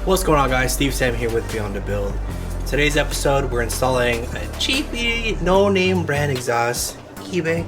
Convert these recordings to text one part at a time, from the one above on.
What's going on, guys? Steve Sam here with Beyond the Build. Today's episode, we're installing a cheapy, no-name brand exhaust, eBay,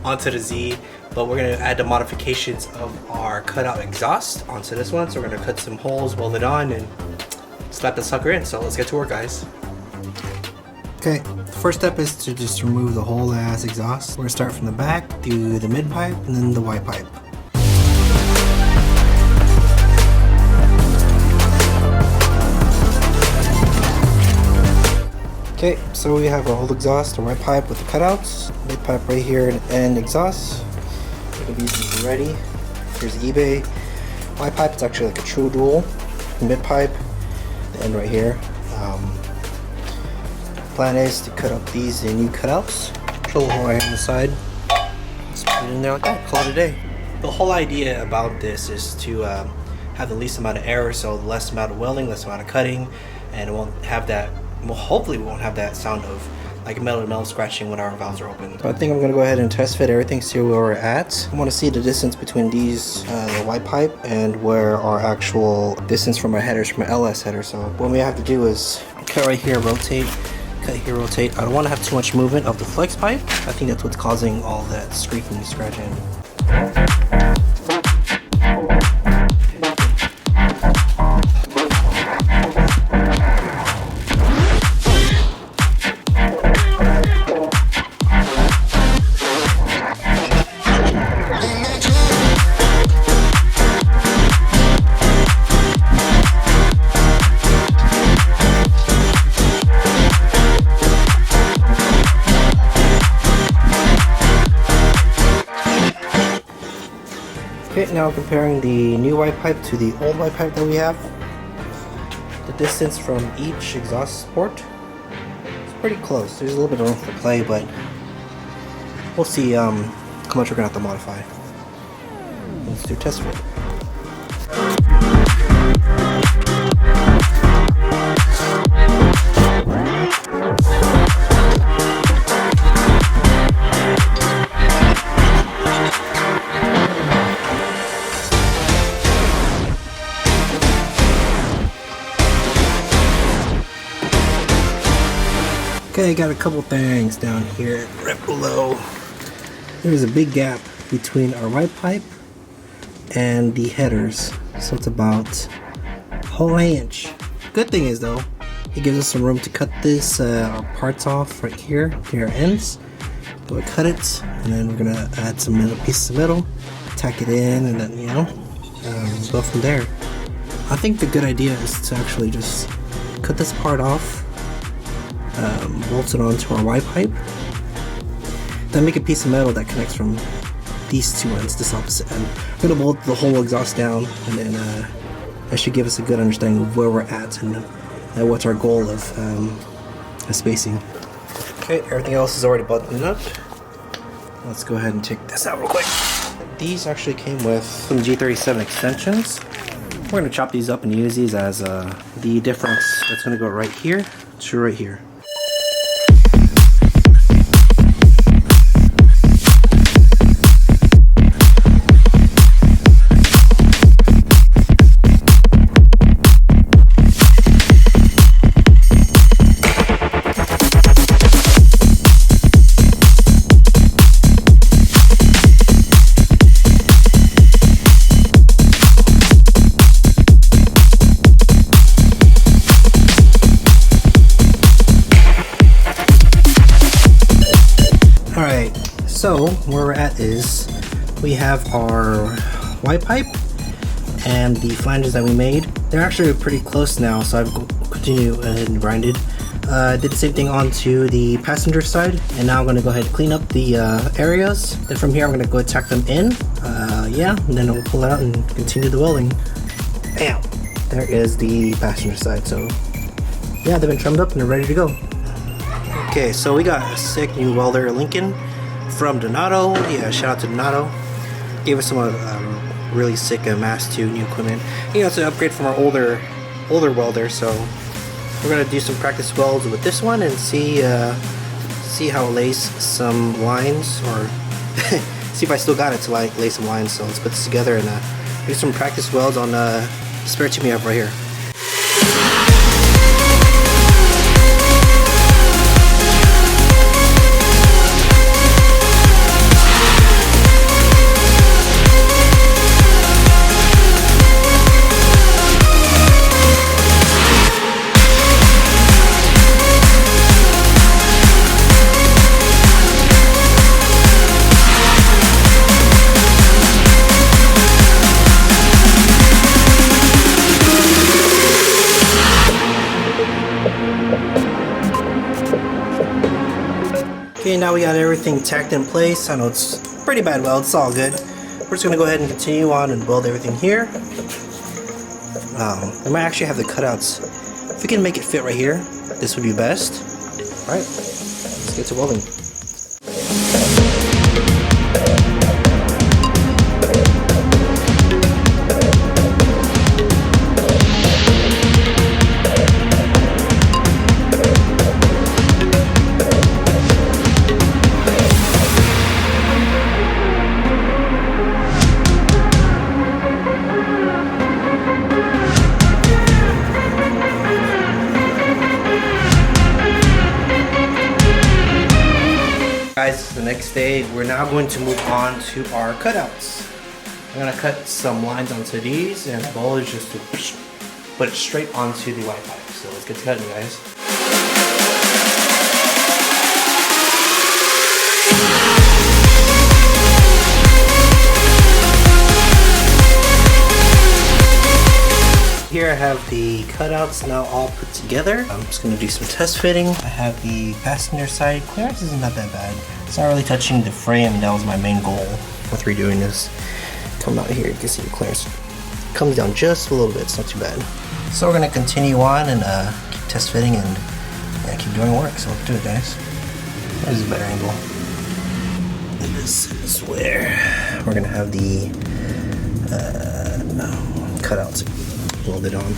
onto the Z. But we're gonna add the modifications of our cutout exhaust onto this one. So we're gonna cut some holes, weld it on, and slap the sucker in. So let's get to work, guys. Okay, the first step is to just remove the whole ass exhaust. We're gonna start from the back, do the mid pipe, and then the Y pipe. Okay, so we have our whole exhaust, our right pipe with the cutouts, mid pipe right here, and exhaust. We're gonna be using Greddy. Here's eBay. Y pipe is actually like a true dual. Mid pipe, the end right here. Plan is to cut up these new cutouts. Drill a hole right here on the side. Just put it in there like that. Call it a day. The whole idea about this is to have the least amount of error, so the less amount of welding, less amount of cutting, and it won't have that. Well, hopefully we won't have that sound of like metal to metal scratching when our valves are open. So I think I'm gonna go ahead and test fit everything, see where we're at. I want to see the distance between these, the Y pipe, and where our actual distance from our headers, from our LS header. So what we have to do is cut right here, rotate, cut here, rotate. I don't want to have too much movement of the flex pipe. I think that's what's causing all that squeaking and scratching. Okay, now comparing the new Y pipe to the old Y pipe that we have. The distance from each exhaust port is pretty close. There's a little bit of room for play, but we'll see how much we're gonna have to modify. Let's do a test fit. Okay, got a couple things down here right below. There's a big gap between our Y pipe and the headers, so it's about a whole inch. Good thing is though, it gives us some room to cut this our parts off right here to our ends. Go and cut it, and then we're gonna add some metal pieces of metal, tack it in, and then go from there. I think the good idea is to actually just cut this part off. Bolt it onto our Y pipe, then make a piece of metal that connects from these two ends, this opposite end. We're going to bolt the whole exhaust down, and then that should give us a good understanding of where we're at and what's our goal of spacing. Okay, everything else is already buttoned up. Let's go ahead and take this out real quick. These actually came with some G37 extensions. We're going to chop these up and use these as the difference that's going to go right here to right here. So where we're at is we have our Y pipe and the flanges that we made. They're actually pretty close now, so I've continued and grinded. Did the same thing onto the passenger side, and now I'm going to go ahead and clean up the areas. Then from here I'm going to go tack them in, and then we'll pull it out and continue the welding. Bam! there is the passenger side. So yeah, they've been trimmed up and they're ready to go. Okay, so we got a sick new welder, Lincoln, from Donato. Yeah, shout out to Donato. Gave us some really sick Mass 2 new equipment. You know, it's an upgrade from our older welder. So we're gonna do some practice welds with this one and see how it lays some lines, or see if I still got it to like lay some lines. So let's put this together and do some practice welds on the spare tube we have right here. Okay, now we got everything tacked in place. I know it's pretty bad weld, it's all good. We're just gonna go ahead and continue on and weld everything here. I might actually have the cutouts. If we can make it fit right here, this would be best. Alright, let's get to welding. Guys, the next day we're now going to move on to our cutouts. I'm gonna cut some lines onto these, and the goal is just to put it straight onto the white pipe. So let's get to cutting, guys. Here I have the cutouts now all put together. I'm just going to do some test fitting. I have the passenger side clearance isn't that bad. It's not really touching the frame. That was my main goal with redoing this. Come out here, you can see the clearance comes down just a little bit. It's not too bad. So we're going to continue on and keep test fitting and keep doing work. So let's do it, guys. There's a better angle. And this is where we're going to have the cutouts welded on.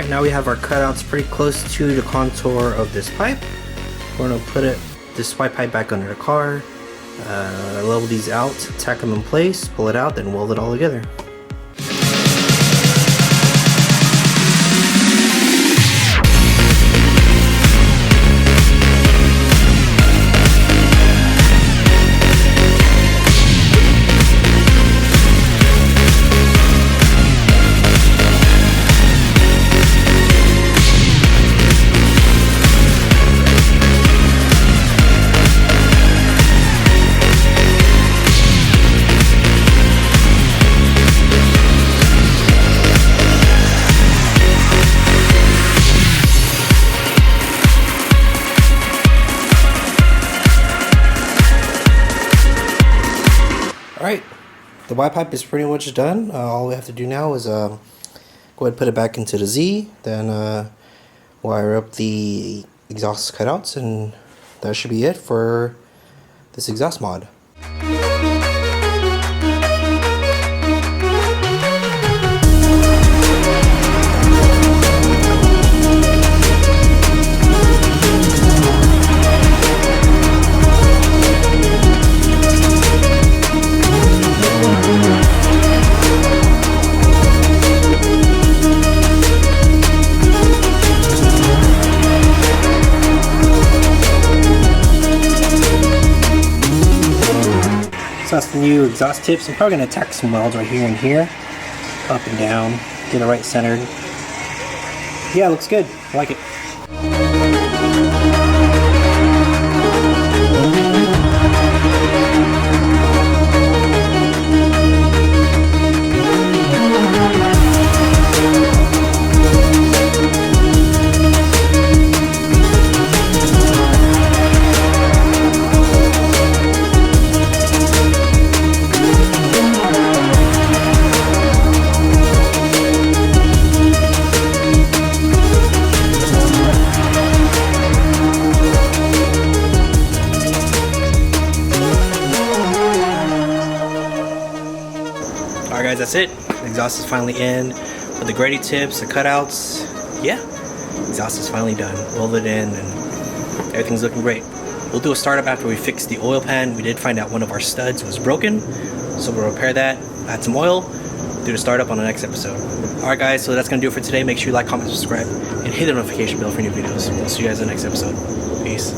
Now we have our cutouts pretty close to the contour of this pipe. We're going to put this white pipe back under the car, level these out, tack them in place, pull it out, then weld it all together. Alright, the white pipe is pretty much done. All we have to do now is go ahead and put it back into the Z, then wire up the exhaust cutouts, and that should be it for this exhaust mod. new exhaust tips. I'm probably going to tack some welds right here and here, up and down, get it right centered. Yeah, it looks good. I like it. Alright guys, that's it. The exhaust is finally in with the Greddy tips, the cutouts. Yeah, exhaust is finally done. Welded in and everything's looking great. We'll do a startup after we fix the oil pan. We did find out one of our studs was broken, so we'll repair that, add some oil, do the startup on the next episode. Alright guys, so that's going to do it for today. Make sure you like, comment, subscribe, and hit the notification bell for new videos. We'll see you guys in the next episode. Peace.